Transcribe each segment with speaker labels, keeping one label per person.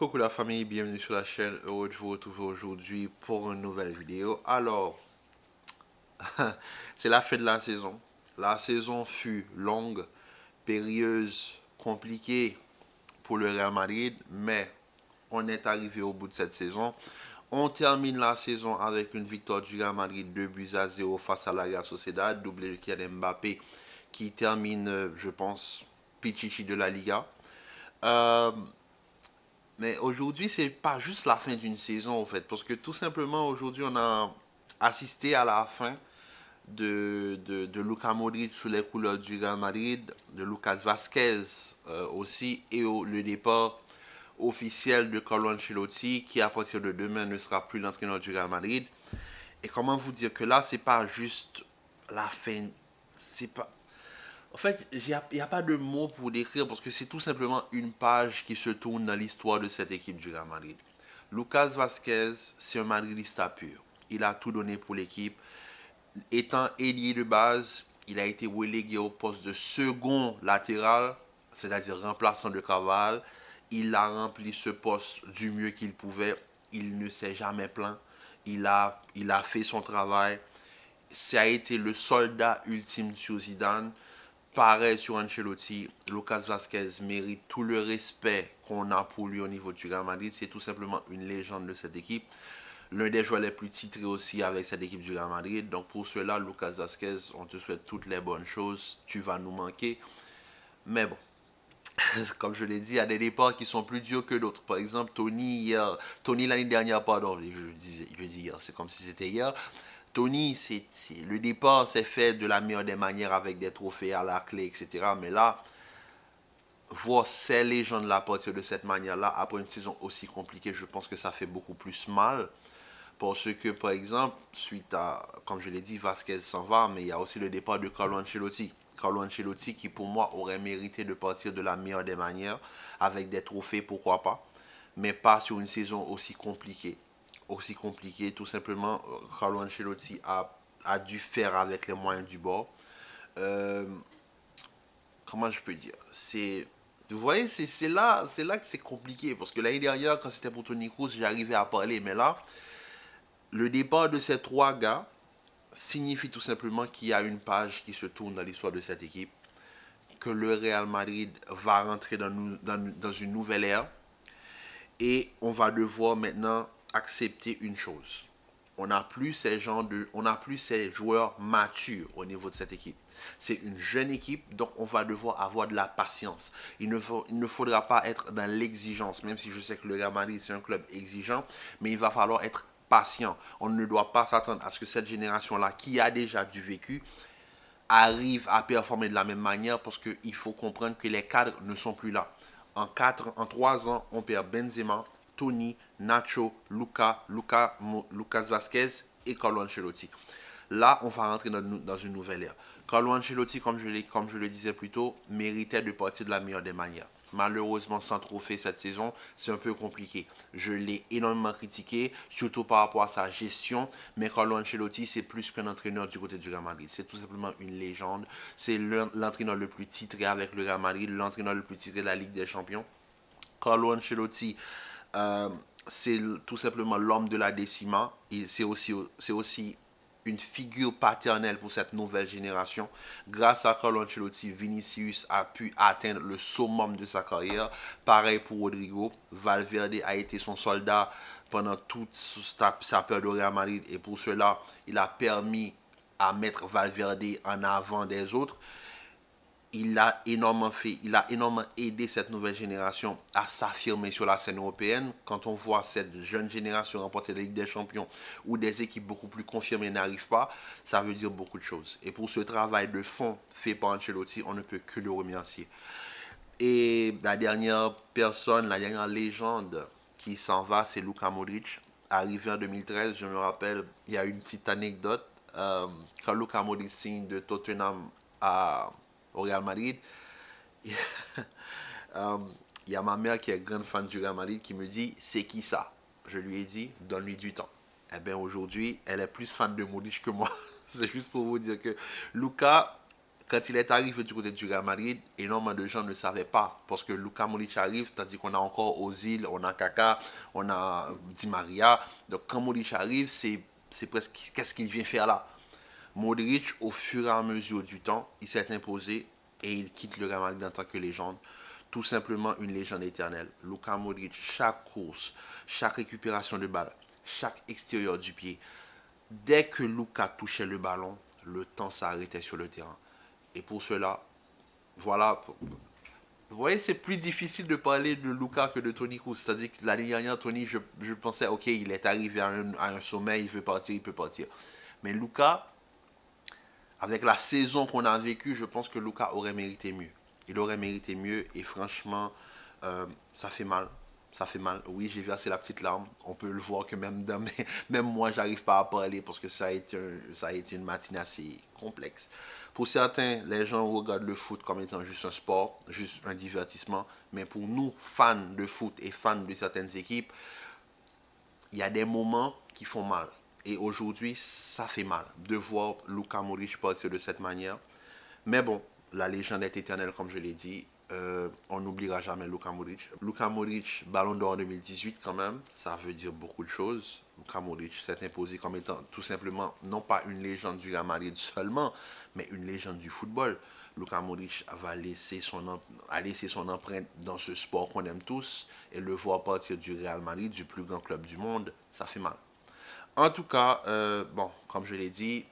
Speaker 1: Coucou la famille, bienvenue sur la chaîne. Heureux de vous retrouver aujourd'hui pour une nouvelle vidéo. Alors, c'est la fin de la saison. La saison fut longue, périlleuse, compliquée pour le Real Madrid, mais on est arrivé au bout de cette saison. On termine la saison avec une victoire du Real Madrid 2 buts à 0 face à la Real Sociedad, doublé de Kylian Mbappé qui termine, je pense, Pichichi de la Liga. Euh, Mais aujourd'hui, c'est pas juste la fin d'une saison, en fait, parce que tout simplement, aujourd'hui, on a assisté à la fin de Luka Modric sous les couleurs du Real Madrid, de Lucas Vasquez aussi, et le départ officiel de Carlo Ancelotti, qui à partir de demain ne sera plus l'entraîneur du Real Madrid. Et comment vous dire que là, c'est pas juste la fin, c'est pas, en fait, il n'y a pas de mots pour décrire parce que c'est tout simplement une page qui se tourne dans l'histoire de cette équipe du Real Madrid. Lucas Vasquez, c'est un madridista pur. Il a tout donné pour l'équipe. Étant ailier de base, il a été relégué au poste de second latéral, c'est-à-dire remplaçant de Carval. Il a rempli ce poste du mieux qu'il pouvait. Il ne s'est jamais plaint. Il a fait son travail. Ça a été le soldat ultime sur Zidane. Pareil sur Ancelotti, Lucas Vasquez mérite tout le respect qu'on a pour lui au niveau du Real Madrid. C'est tout simplement une légende de cette équipe. L'un des joueurs les plus titrés aussi avec cette équipe du Real Madrid. Donc pour cela, Lucas Vasquez, on te souhaite toutes les bonnes choses. Tu vas nous manquer. Mais bon, comme je l'ai dit, il y a des départs qui sont plus durs que d'autres. Par exemple, Tony l'année dernière, pardon, je dis hier, c'est comme si c'était hier. Tony, le départ s'est fait de la meilleure des manières avec des trophées à la clé, etc. Mais là, voir ces légendes-là partir de cette manière-là, après une saison aussi compliquée, je pense que ça fait beaucoup plus mal. Parce que, par exemple, suite à, comme je l'ai dit, Vasquez s'en va, mais il y a aussi le départ de Carlo Ancelotti. Carlo Ancelotti qui, pour moi, aurait mérité de partir de la meilleure des manières, avec des trophées, pourquoi pas, mais pas sur une saison aussi compliquée. Aussi compliquée, tout simplement, Carlo Ancelotti a dû faire avec les moyens du bord. Euh, Comment je peux dire, vous voyez, c'est là que c'est compliqué. Parce que l'année dernière, quand c'était pour Tony Kroos, j'arrivais à parler. Mais là, le départ de ces trois gars signifie tout simplement qu'il y a une page qui se tourne dans l'histoire de cette équipe. Que le Real Madrid va rentrer dans une nouvelle ère. Et on va devoir maintenant accepter une chose. On n'a plus ces joueurs matures au niveau de cette équipe. C'est une jeune équipe, donc on va devoir avoir de la patience. Il ne faudra pas être dans l'exigence, même si je sais que le Real Madrid c'est un club exigeant, mais il va falloir être patient. On ne doit pas s'attendre à ce que cette génération-là, qui a déjà du vécu, arrive à performer de la même manière parce qu'il faut comprendre que les cadres ne sont plus là. En 3 ans, on perd Benzema, Tony, Nacho, Lucas Vasquez et Carlo Ancelotti. Là, on va rentrer dans une nouvelle ère. Carlo Ancelotti, comme je le disais plus tôt, méritait de partir de la meilleure des manières. Malheureusement, sans trophée cette saison, c'est un peu compliqué. Je l'ai énormément critiqué, surtout par rapport à sa gestion. Mais Carlo Ancelotti, c'est plus qu'un entraîneur du côté du Real Madrid. C'est tout simplement une légende. C'est l'entraîneur le plus titré avec le Real Madrid, l'entraîneur le plus titré de la Ligue des Champions. Carlo Ancelotti, euh, c'est tout simplement l'homme de la décima. C'est aussi une figure paternelle pour cette nouvelle génération. Grâce à Carlo Ancelotti, Vinicius a pu atteindre le summum de sa carrière. Pareil pour Rodrigo. Valverde a été son soldat pendant toute sa période au Real Madrid et pour cela, il a permis à mettre Valverde en avant des autres. Il a énormément aidé cette nouvelle génération à s'affirmer sur la scène européenne. Quand on voit cette jeune génération remporter la Ligue des Champions où des équipes beaucoup plus confirmées n'arrivent pas, ça veut dire beaucoup de choses. Et pour ce travail de fond fait par Ancelotti, on ne peut que le remercier. Et la dernière personne, la dernière légende qui s'en va, c'est Luka Modric. Arrivé en 2013, je me rappelle, il y a une petite anecdote. Quand Luka Modric signe de Tottenham au Real Madrid, euh, il y a ma mère qui est grande fan du Real Madrid qui me dit c'est qui ça. Je lui ai dit donne-lui du temps. Eh bien aujourd'hui, elle est plus fan de Modric que moi. C'est juste pour vous dire que Luka, Quand il est arrivé du côté du Real Madrid, énormément de gens ne savaient pas. Parce que Luka Modric arrive, tandis qu'on a encore Ozil, on a Kaka, on a Di Maria. Donc quand Modric arrive, c'est presque qu'est-ce qu'il vient faire là. Modric, au fur et à mesure du temps, il s'est imposé et il quitte le Real Madrid en tant que légende. Tout simplement une légende éternelle. Luka Modric, chaque course, chaque récupération de balle, chaque extérieur du pied. Dès que Luka touchait le ballon, le temps s'arrêtait sur le terrain. Et pour cela, voilà. Vous voyez, c'est plus difficile de parler de Luka que de Toni Kroos. C'est-à-dire que l'année dernière, Toni, je pensais, ok, il est arrivé à un sommet, il veut partir, il peut partir. Mais Luka, avec la saison qu'on a vécue, je pense que Luka aurait mérité mieux. Il aurait mérité mieux et franchement, ça fait mal. Ça fait mal. Oui, j'ai versé la petite larme. On peut le voir que même, même moi, j'arrive pas à parler parce que ça a été une matinée assez complexe. Pour certains, les gens regardent le foot comme étant juste un sport, juste un divertissement. Mais pour nous, fans de foot et fans de certaines équipes, il y a des moments qui font mal. Et aujourd'hui, ça fait mal de voir Luka Modric partir de cette manière. Mais bon, la légende est éternelle, comme je l'ai dit. On n'oubliera jamais Luka Modric. Luka Modric, Ballon d'Or 2018 quand même, ça veut dire beaucoup de choses. Luka Modric s'est imposé comme étant tout simplement, non pas une légende du Real Madrid seulement, mais une légende du football. Luka Modric a laissé son empreinte dans ce sport qu'on aime tous et le voir partir du Real Madrid, du plus grand club du monde, ça fait mal. En tout cas, bon, comme je l'ai dit,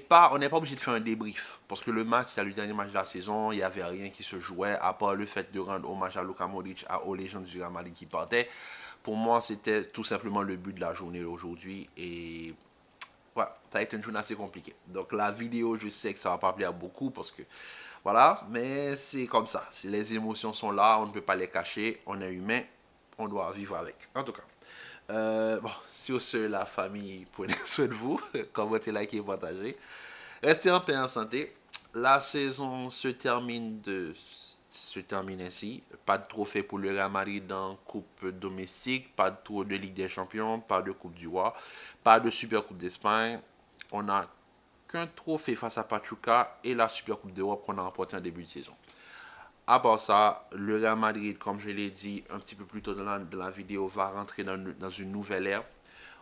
Speaker 1: on n'est pas obligé de faire un débrief parce que le match, c'est le dernier match de la saison, il n'y avait rien qui se jouait à part le fait de rendre hommage à Luka Modric, aux légendes du Real Madrid qui partaient. Pour moi, c'était tout simplement le but de la journée d'aujourd'hui et ouais, ça a été une journée assez compliquée. Donc la vidéo, je sais que ça va pas plaire beaucoup parce que voilà, mais c'est comme ça. Les émotions sont là, on ne peut pas les cacher, on est humain, on doit vivre avec. En tout cas. Bon, sur ce, la famille, prenez soin de vous, commentez, likez, partagez. Restez en paix et en santé. La saison se termine ainsi. Pas de trophée pour le Real Madrid en coupe domestique, pas de tour de Ligue des Champions, pas de Coupe du Roi, pas de Super Coupe d'Espagne. On n'a qu'un trophée face à Pachuca et la Super Coupe d'Europe qu'on a remporté en début de saison. À part ça, le Real Madrid, comme je l'ai dit un petit peu plus tôt dans la vidéo, va rentrer dans une nouvelle ère.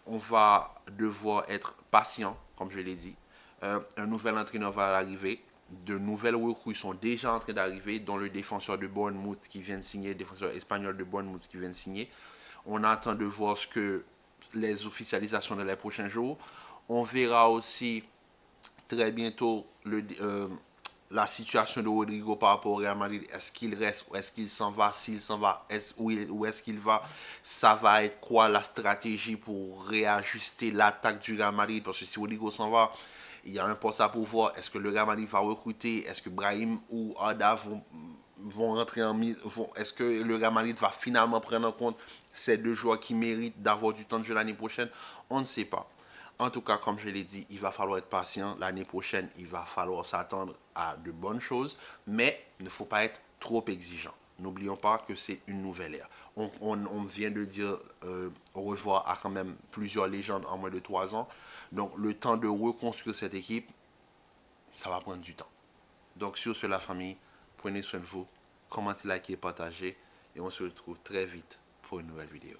Speaker 1: On va devoir être patient, comme je l'ai dit. Un nouvel entraîneur va arriver. De nouvelles recrues sont déjà en train d'arriver, dont le défenseur de Bournemouth qui vient de signer, le défenseur espagnol de Bournemouth qui vient de signer. On attend de voir ce que les officialisations dans les prochains jours. On verra aussi très bientôt la situation de Rodrigo par rapport au Real Madrid. Est-ce qu'il reste ou est-ce qu'il s'en va? S'il s'en va, où est-ce qu'il va? Ça va être quoi la stratégie pour réajuster l'attaque du Real Madrid? Parce que si Rodrigo s'en va, il y a un poste à pouvoir. Est-ce que le Real Madrid va recruter? Est-ce que Brahim ou Ada vont rentrer en mise? Est-ce que le Real Madrid va finalement prendre en compte ces deux joueurs qui méritent d'avoir du temps de jeu l'année prochaine? On ne sait pas. En tout cas, comme je l'ai dit, il va falloir être patient. L'année prochaine, il va falloir s'attendre à de bonnes choses, mais il ne faut pas être trop exigeant. N'oublions pas que c'est une nouvelle ère. On vient de dire au revoir à quand même plusieurs légendes en moins de 3 ans. Donc, le temps de reconstruire cette équipe, ça va prendre du temps. Donc, sur ce, la famille, prenez soin de vous, commentez, likez, partagez, et on se retrouve très vite pour une nouvelle vidéo.